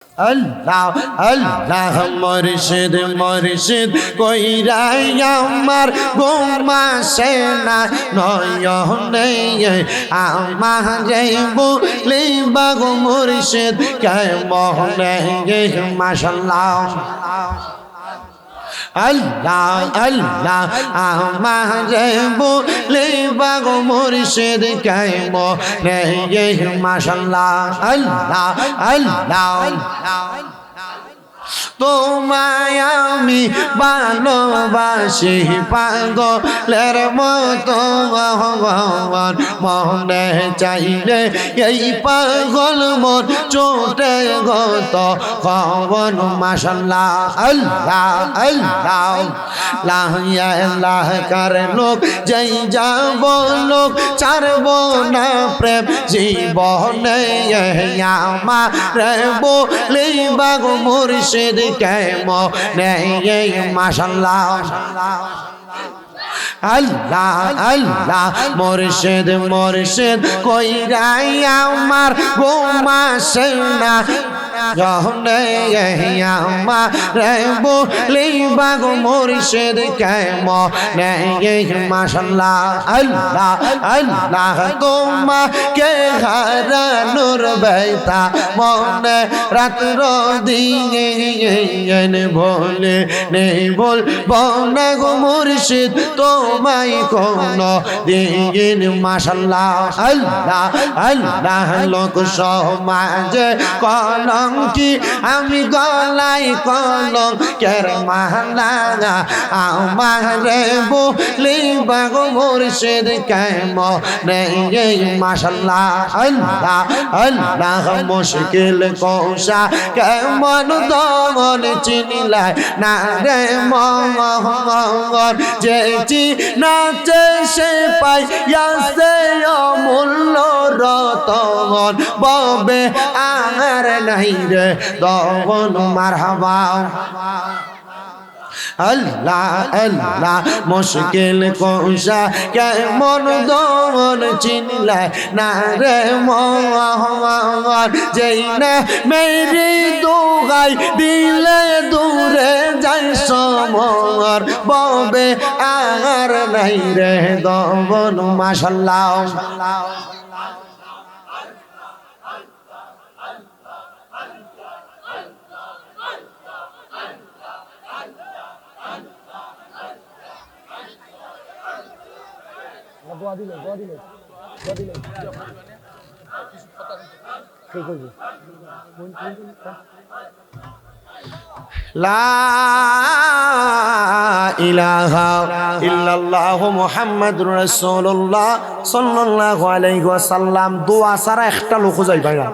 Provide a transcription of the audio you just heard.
আল্লাহ আল্লাহ মুর্শিদ মুর্শিদ কইরাই আমার ঘুমাসে না নয়নে আমারে বলিবা গো মুর্শিদ কেমনে মাশাআল্লাহ আল্লাহ আল্লাহ আমারে বলিবা গো মুর্শিদ কেমনে মাশাআল্লাহ আল্লাহ আল্লাহ তোমায় আমি ভালোবাসি পাগলের মতো মনে চাইলে এই পাগল মোর চোটে গত কবন মাশাআল্লাহ আল্লাহ আল্লাহ লাহ ইলাহ কার লোক যেই যাব লোক ছাড়ব না প্রেম জীবনে আমারে বলিবা গো মুর্শিদ কেমনে মাশাআল্লাহ আল্লাহ আল্লাহ মুর্শিদ মুর্শিদ কইরাই আমার ঘুমাসে না জহনে আমারে বলিবা গো মুর্শিদ কেমনে মাশাআল্লাহ আল্লাহ আল্লাহ তোমাকে হারানোর ব্যথা মনে রাত্র দিন ভোলে নেই বলবো না গো মুর্শিদ তোমায় কোনো দিন মাশাআল্লাহ আল্লাহ আল্লাহ লোক সমাজে কলঙ্কি আমি গলায় কলঙ্কের মালা আমারে বলিবা গো মুর্শিদ কেমনে মাশাআল্লাহ আল্লাহ আল্লাহ মুশকিল কৌশা কেমন দমন চিনিলাই না রে মন যে নাচে সে পাই ইয়াসে অমূল্য রতন ববে আর নাই রে দমন মারহাবা আল্লাহ আল্লাহ মুশকিল কৌশা কেমন দমন চিনলাই না রে মন যেই না মেরি দুগাই দিলে দূরে যাই সমর ববে আর নাই রে দমন মাশাআল্লাহ দোয়া দিলে কে করবে লা ইলাহা ইল্লাল্লাহু মুহাম্মাদুর রাসূলুল্লাহ সাল্লাল্লাহু আলাইহি ওয়াসাল্লাম দোয়া ছাড়া একটা লোক যাইবা না।